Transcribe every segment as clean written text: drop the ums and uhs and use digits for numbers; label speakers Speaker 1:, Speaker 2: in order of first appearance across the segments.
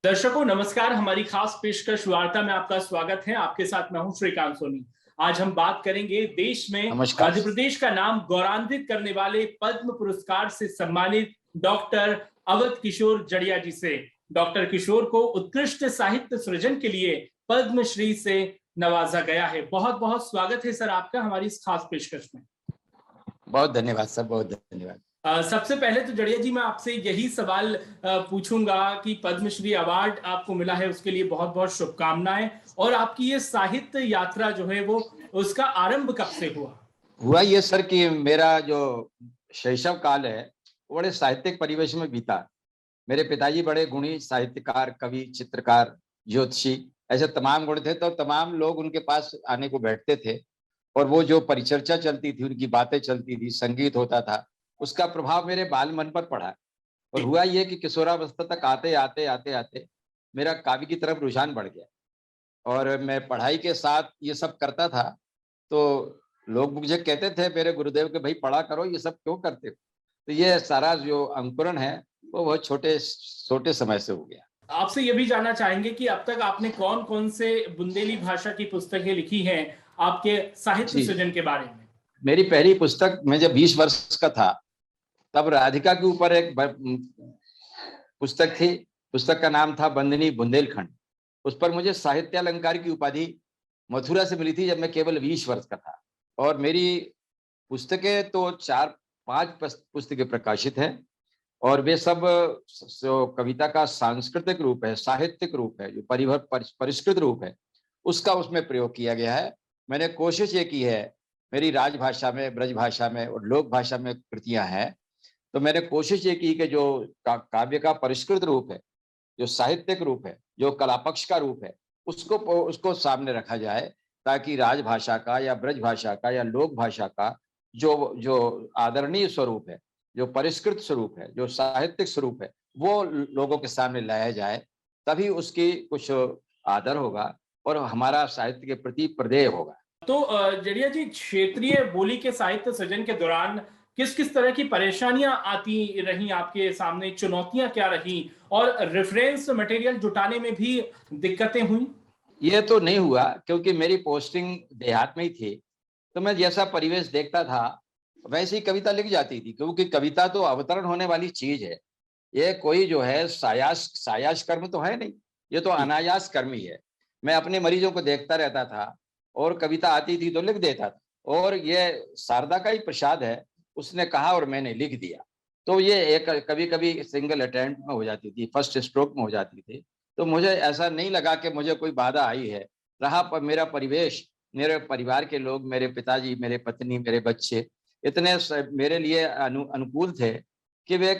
Speaker 1: दर्शकों नमस्कार। हमारी खास पेशकश वार्ता में आपका स्वागत है। आपके साथ मैं हूं श्रीकांत सोनी। आज हम बात करेंगे देश में
Speaker 2: नमस्कार।
Speaker 1: मध्य प्रदेश का नाम गौरवान्वित करने वाले पद्म पुरस्कार से सम्मानित डॉक्टर अवध किशोर जड़िया जी से। डॉक्टर किशोर को उत्कृष्ट साहित्य सृजन के लिए पद्मश्री से नवाजा गया है। बहुत बहुत स्वागत है सर आपका हमारी इस खास पेशकश में।
Speaker 2: बहुत धन्यवाद सर, बहुत धन्यवाद।
Speaker 1: सबसे पहले तो जड़िया जी मैं आपसे यही सवाल पूछूंगा कि पद्मश्री अवार्ड आपको मिला है, उसके लिए बहुत बहुत शुभकामनाएं। और आपकी ये साहित्य यात्रा जो है वो उसका आरंभ कब से हुआ
Speaker 2: ये सर कि मेरा जो शैशव काल है वो बड़े साहित्यिक परिवेश में बीता। मेरे पिताजी बड़े गुणी साहित्यकार, कवि, चित्रकार, ज्योतिषी, ऐसे तमाम गुण थे। तो तमाम लोग उनके पास आने को बैठते थे और वो जो परिचर्चा चलती थी, उनकी बातें चलती थी, संगीत होता था, उसका प्रभाव मेरे बाल मन पर पड़ा। और हुआ ये कि किशोरावस्था तक आते आते आते आते मेरा काव्य की तरफ रुझान बढ़ गया और मैं पढ़ाई के साथ ये सब करता था। तो लोग मुझे कहते थे, मेरे गुरुदेव के, भाई पढ़ा करो, ये सब क्यों करते हो। तो ये सारा जो अंकुरण है वो बहुत छोटे छोटे समय से हो गया।
Speaker 1: आपसे ये भी जानना चाहेंगे कि अब तक आपने कौन कौन से बुंदेली भाषा की पुस्तकें लिखी हैं आपके साहित्य
Speaker 2: जी,
Speaker 1: सृजन के बारे में।
Speaker 2: मेरी पहली पुस्तक, मैं जब 20 वर्ष का था तब राधिका के ऊपर एक पुस्तक थी। पुस्तक का नाम था बंदिनी बुंदेलखंड। उस पर मुझे साहित्य अलंकार की उपाधि मथुरा से मिली थी जब मैं केवल 20 वर्ष का था। और मेरी पुस्तकें तो 4-5 पुस्तकें प्रकाशित हैं और वे सब जो कविता का सांस्कृतिक रूप है, साहित्यिक रूप है, जो परिष्कृत रूप है, उसका उसमें प्रयोग किया गया है। मैंने कोशिश ये की है, मेरी राजभाषा में, ब्रज भाषा में और लोक भाषा में कृतियां हैं, तो मैंने कोशिश ये की कि जो काव्य का परिष्कृत रूप है, जो साहित्यिक रूप है, जो कलापक्ष का रूप है, उसको सामने रखा जाए, ताकि राजभाषा का या ब्रज भाषा का या लोक भाषा का जो जो आदरणीय स्वरूप है, जो परिष्कृत स्वरूप है, जो साहित्यिक स्वरूप है, वो लोगों के सामने लाया जाए। तभी उसकी कुछ आदर होगा और हमारा साहित्य के प्रति प्रदेय होगा।
Speaker 1: तो जड़िया जी, क्षेत्रीय बोली के साहित्य सृजन के दौरान किस किस तरह की परेशानियां आती रही आपके सामने, चुनौतियां क्या रही और रेफरेंस मटेरियल जुटाने में भी दिक्कतें हुई?
Speaker 2: ये तो नहीं हुआ क्योंकि मेरी पोस्टिंग देहात में ही थी। तो मैं जैसा परिवेश देखता था वैसी ही कविता लिख जाती थी, क्योंकि कविता तो अवतरण होने वाली चीज है। ये कोई जो है सायास सायास कर्म तो है नहीं, ये तो अनायास कर्म ही है। मैं अपने मरीजों को देखता रहता था और कविता आती थी तो लिख देता था। और ये शारदा का ही प्रसाद है, उसने कहा और मैंने लिख दिया। तो ये एक कभी कभी सिंगल अटेम्प्ट में हो जाती थी, फर्स्ट स्ट्रोक में हो जाती थी। तो मुझे ऐसा नहीं लगा कि मुझे कोई बाधा आई है। रहा पर मेरा परिवेश, मेरे परिवार के लोग, मेरे पिताजी, मेरे पत्नी, मेरे बच्चे इतने मेरे लिए अनुकूल थे कि वे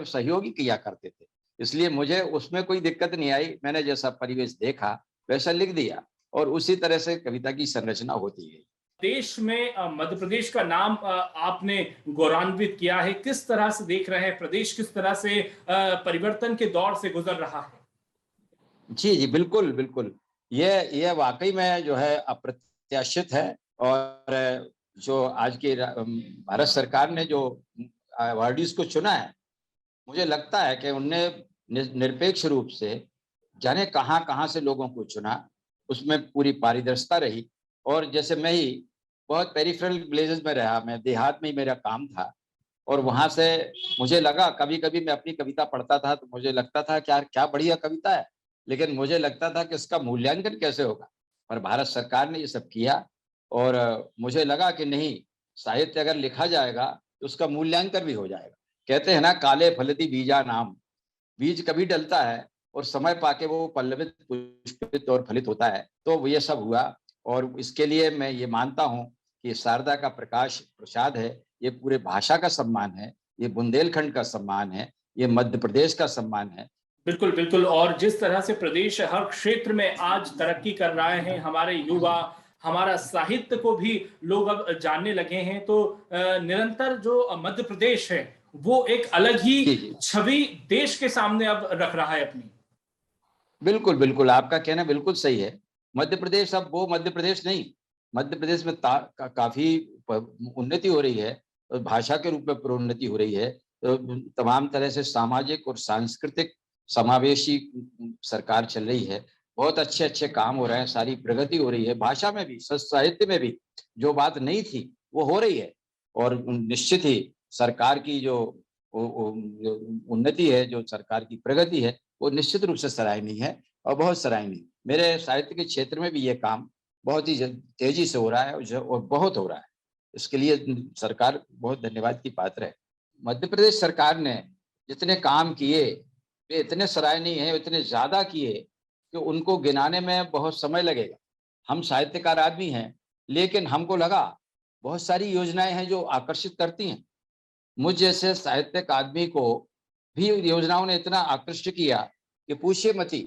Speaker 2: सहयोगी किया करते थे। इसलिए मुझे उसमें कोई दिक्कत नहीं आई। मैंने जैसा परिवेश देखा वैसा लिख दिया और उसी तरह से कविता की संरचना होती है।
Speaker 1: देश में मध्य प्रदेश का नाम आपने गौरवान्वित किया है। किस तरह से देख रहे हैं प्रदेश, किस तरह से परिवर्तन के दौर से गुजर रहा है?
Speaker 2: जी, जी, बिल्कुल, बिल्कुल। ये वाक़ई में जो है अप्रत्याशित है। और जो आज की भारत सरकार ने जो अवार्डीज़ को चुना है, मुझे लगता है कि उनने निरपेक्ष रूप से जाने कहाँ-कहाँ से लोगों को चुना, उसमें पूरी पारदर्शिता रही। और जैसे मैं ही बहुत पेरिफेरल विलेजेस में रहा, मैं देहात में ही मेरा काम था और वहाँ से मुझे लगा, कभी-कभी मैं अपनी कविता पढ़ता था तो मुझे लगता था कि यार क्या बढ़िया कविता है, लेकिन मुझे लगता था कि इसका मूल्यांकन कैसे होगा। पर भारत सरकार ने ये सब किया और मुझे लगा कि नहीं, साहित्य अगर लिखा जाएगा तो उसका मूल्यांकन भी हो जाएगा। कहते हैं ना, काले फलति बीजा नाम, बीज कभी डलता है और समय पाके वो पल्लवित, पुष्पित और फलित होता है। तो ये सब हुआ और इसके लिए मैं ये मानता हूँ कि शारदा का प्रकाश प्रसाद है, ये पूरे भाषा का सम्मान है, ये बुंदेलखंड का सम्मान है, ये मध्य प्रदेश का सम्मान है।
Speaker 1: बिल्कुल बिल्कुल। और जिस तरह से प्रदेश हर क्षेत्र में आज तरक्की कर रहे हैं, हमारे युवा, हमारा साहित्य को भी लोग अब जानने लगे हैं, तो निरंतर जो मध्य प्रदेश है वो एक अलग ही
Speaker 2: जी, जी।
Speaker 1: छवि देश के सामने अब रख रहा है अपनी।
Speaker 2: बिल्कुल, बिल्कुल, आपका कहना बिल्कुल सही है। मध्य प्रदेश अब वो मध्य प्रदेश नहीं, मध्य प्रदेश में काफ़ी उन्नति हो रही है और भाषा के रूप में प्रोन्नति हो रही है। तमाम तरह से सामाजिक और सांस्कृतिक समावेशी सरकार चल रही है, बहुत अच्छे अच्छे काम हो रहे हैं, सारी प्रगति हो रही है, भाषा में भी, साहित्य में भी जो बात नहीं थी वो हो रही है। और निश्चित ही सरकार की जो उन्नति है, जो सरकार की प्रगति है, वो निश्चित रूप से सराहनीय है और बहुत सराहनीय। मेरे साहित्य के क्षेत्र में भी ये काम बहुत ही तेजी से हो रहा है और बहुत हो रहा है। इसके लिए सरकार बहुत धन्यवाद की पात्र है। मध्य प्रदेश सरकार ने जितने काम किए वे इतने सराहनीय हैं, इतने ज्यादा किए कि उनको गिनाने में बहुत समय लगेगा। हम साहित्यकार आदमी हैं, लेकिन हमको लगा बहुत सारी योजनाएं हैं जो आकर्षित करती हैं। मुझ जैसे साहित्यिक आदमी को भी योजनाओं ने इतना आकर्षित किया कि पूछिए मत ही।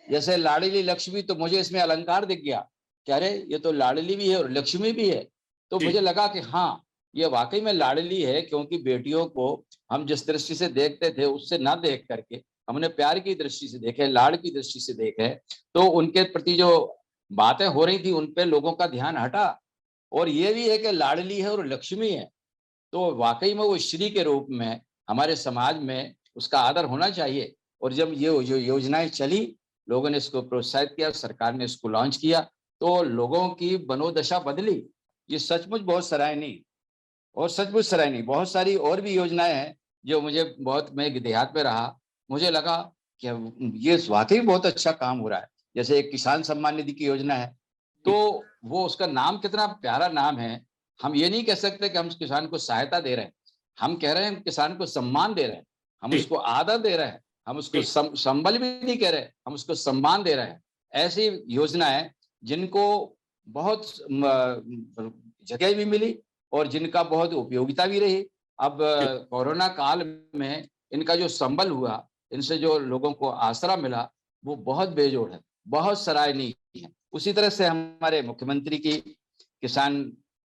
Speaker 2: जैसे लाडली लक्ष्मी, तो मुझे इसमें अलंकार दिख गया कि अरे ये तो लाडली भी है और लक्ष्मी भी है। तो मुझे लगा कि हाँ, ये वाकई में लाडली है, क्योंकि बेटियों को हम जिस दृष्टि से देखते थे उससे ना देख करके हमने प्यार की दृष्टि से देखे, लाड़ की दृष्टि से देखे, तो उनके प्रति जो बातें हो रही थी उन पे लोगों का ध्यान हटा। और ये भी है कि लाडली है और लक्ष्मी है, तो वाकई में वो श्री के रूप में हमारे समाज में उसका आदर होना चाहिए। और जब ये जो योजनाएं चली, लोगों ने इसको प्रोत्साहित किया, सरकार ने इसको लॉन्च किया, तो लोगों की मनोदशा बदली। ये सचमुच बहुत सराहनीय और सचमुच सराहनीय। बहुत सारी और भी योजनाएं हैं जो मुझे बहुत, मैं देहात में रहा, मुझे लगा कि ये वाकई बहुत अच्छा काम हो रहा है। जैसे एक किसान सम्मान निधि की योजना है, तो वो उसका नाम कितना प्यारा नाम है। हम ये नहीं कह सकते कि हम किसान को सहायता दे रहे हैं, हम कह रहे हैं किसान को सम्मान दे रहे हैं, हम उसको आदर दे रहे हैं, हम उसको संबल भी नहीं कह रहे, हम उसको सम्मान दे रहे हैं। ऐसी योजनाएं जिनको बहुत जगह भी मिली और जिनका बहुत उपयोगिता भी रही। अब कोरोना काल में इनका जो संबल हुआ, इनसे जो लोगों को आसरा मिला, वो बहुत बेजोड़ है, बहुत सराहनीय है। उसी तरह से हमारे मुख्यमंत्री की किसान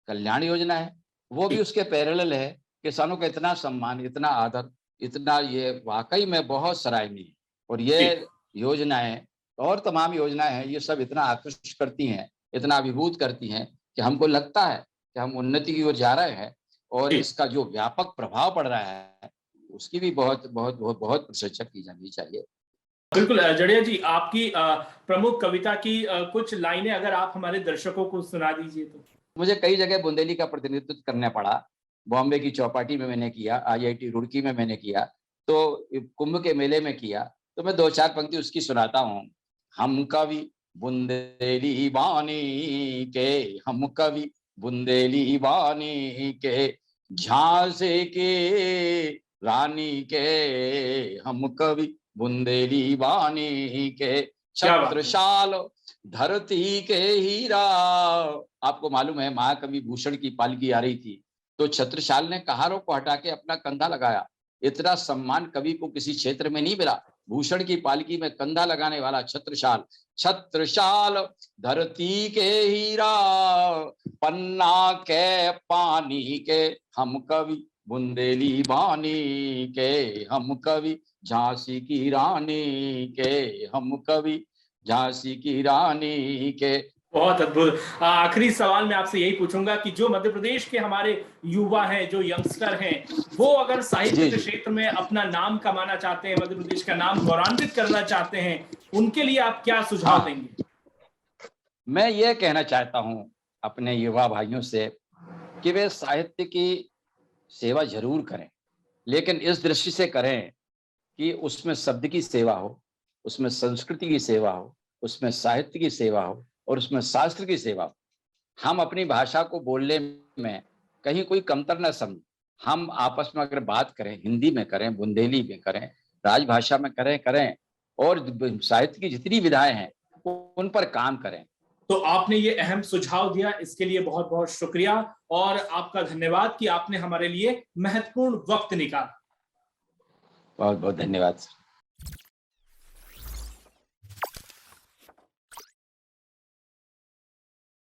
Speaker 2: कल्याण योजना है, वो भी उसके पैरेलल है। किसानों का इतना सम्मान, इतना आदर, इतना, ये वाकई में बहुत सराहनीय है। और ये योजनाएं और तमाम योजनाएं हैं, ये सब इतना आकर्षित करती हैं, इतना अभिभूत करती हैं कि हमको लगता है कि हम उन्नति की ओर जा रहे हैं। और इसका जो व्यापक प्रभाव पड़ रहा है उसकी भी बहुत बहुत बहुत बहुत प्रशंसा की जानी चाहिए।
Speaker 1: बिल्कुल जड़िया जी, आपकी प्रमुख कविता की कुछ लाइनें अगर आप हमारे दर्शकों को सुना दीजिए तो।
Speaker 2: मुझे कई जगह बुंदेली का प्रतिनिधित्व करना पड़ा। बॉम्बे की चौपाटी में मैंने किया, IIT रुड़की में मैंने किया, तो कुंभ के मेले में किया। तो मैं 2-4 पंक्ति उसकी सुनाता हूँ। हम कवि बुंदेली वाणी के, हम कवि बुंदेली वाणी के, झांसी के रानी के, हम कवि बुंदेली वाणी के, छत्रसाल धरती के हीरा। आपको मालूम है महाकवि भूषण की पालकी आ रही थी, तो छत्रसाल ने कहारों को हटा के अपना कंधा लगाया। इतना सम्मान कवि को किसी क्षेत्र में नहीं मिला। भूषण की पालकी में कंधा लगाने वाला छत्रसाल। छत्रसाल धरती के हीरा, पन्ना के पानी के, हम कवि बुंदेली वाणी के, हम कवि झांसी की रानी के, हम कवि झांसी की रानी के।
Speaker 1: बहुत अद्भुत। आखिरी सवाल मैं आपसे यही पूछूंगा कि जो मध्य प्रदेश के हमारे युवा हैं, जो यंगस्टर हैं, वो अगर साहित्य के क्षेत्र में अपना नाम कमाना चाहते हैं, मध्य प्रदेश का नाम गौरवान्वित करना चाहते हैं, उनके लिए आप क्या सुझाव देंगे?
Speaker 2: मैं ये कहना चाहता हूँ अपने युवा भाइयों से कि वे साहित्य की सेवा जरूर करें, लेकिन इस दृष्टि से करें कि उसमें शब्द की सेवा हो, उसमें संस्कृति की सेवा हो, उसमें साहित्य की सेवा हो और उसमें शास्त्र की सेवा हो। हम अपनी भाषा को बोलने में कहीं कोई कमतर न समझें। हम आपस में अगर बात करें, हिंदी में करें, बुंदेली में करें, राजभाषा में करें और साहित्य की जितनी विधाएं हैं उन पर काम करें।
Speaker 1: तो आपने ये अहम सुझाव दिया, इसके लिए बहुत बहुत शुक्रिया और आपका धन्यवाद कि आपने हमारे लिए महत्वपूर्ण वक्त निकाला।
Speaker 2: बहुत बहुत धन्यवाद।